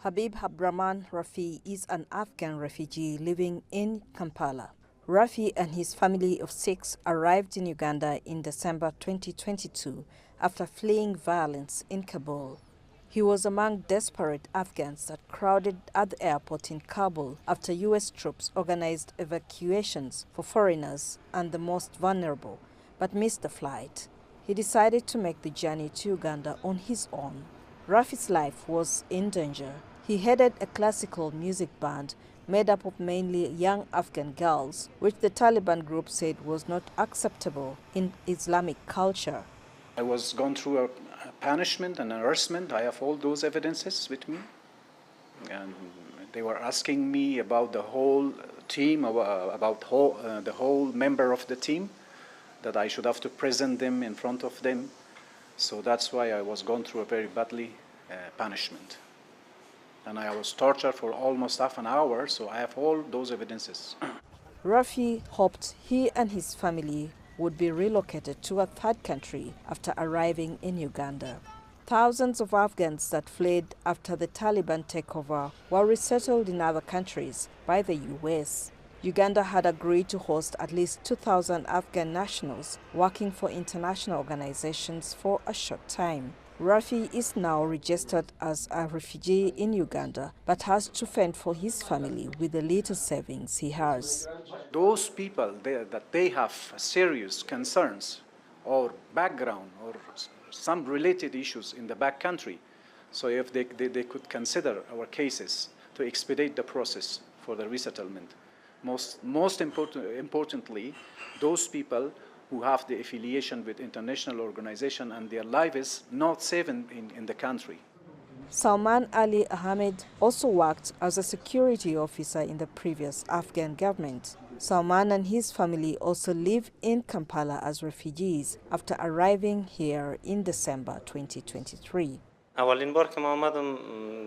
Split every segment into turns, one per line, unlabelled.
Habib Habraman Rafi is an Afghan refugee living in Kampala. Rafi and his family of 6 arrived in Uganda in December 2022 after fleeing violence in Kabul. He was among desperate Afghans that crowded at the airport in Kabul after U.S. troops organized evacuations for foreigners and the most vulnerable, but missed the flight. He decided to make the journey to Uganda on his own. Rafi's life was in danger. He headed a classical music band made up of mainly young Afghan girls, which the Taliban group said was not acceptable in Islamic culture.
I was gone through a punishment and harassment. I have all those evidences with me. And they were asking me about the whole team, the whole member of the team, that I should have to present them in front of them. So that's why I was gone through a very badly punishment. And I was tortured for almost half an hour, so I have all those evidences.
Rafi hoped he and his family would be relocated to a third country after arriving in Uganda. Thousands of Afghans that fled after the Taliban takeover were resettled in other countries by the U.S. Uganda had agreed to host at least 2,000 Afghan nationals working for international organizations for a short time. Rafi is now registered as a refugee in Uganda, but has to fend for his family with the little savings he has.
Those people that they have serious concerns or background or some related issues in the back country, so if they could consider our cases to expedite the process for the resettlement. Most importantly, those people who have the affiliation with international organization and their life is not safe in the country.
Salman Ali Ahmed also worked as a security officer in the previous Afghan government. Salman and his family also live in Kampala as refugees after arriving here in December 2023.
اولین بار که ما آمدم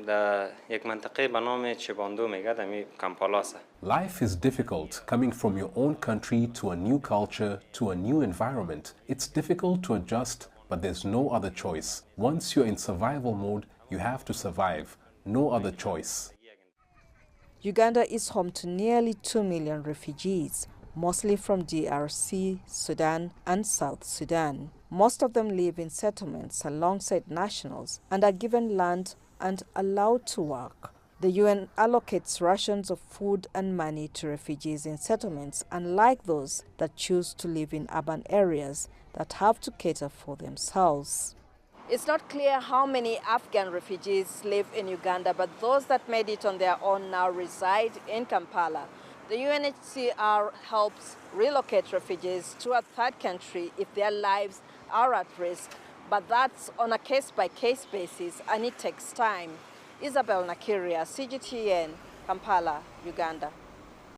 در یک منطقه به نام چباندو میگه در کامپالاسه.
Life is difficult coming from your own country to a new culture, to a new environment. It's difficult to adjust, but there's no other choice. Once you're in survival mode, you have to survive. No other choice.
Uganda is home to nearly 2 million refugees, mostly from DRC, Sudan, and South Sudan. Most of them live in settlements alongside nationals and are given land and allowed to work. The UN allocates rations of food and money to refugees in settlements, unlike those that choose to live in urban areas that have to cater for themselves. It's not clear how many Afghan refugees live in Uganda, but those that made it on their own now reside in Kampala. The UNHCR helps relocate refugees to a third country if their lives are at risk, but that's on a case-by-case basis, and it takes time. Isabel Nakiria, CGTN, Kampala, Uganda.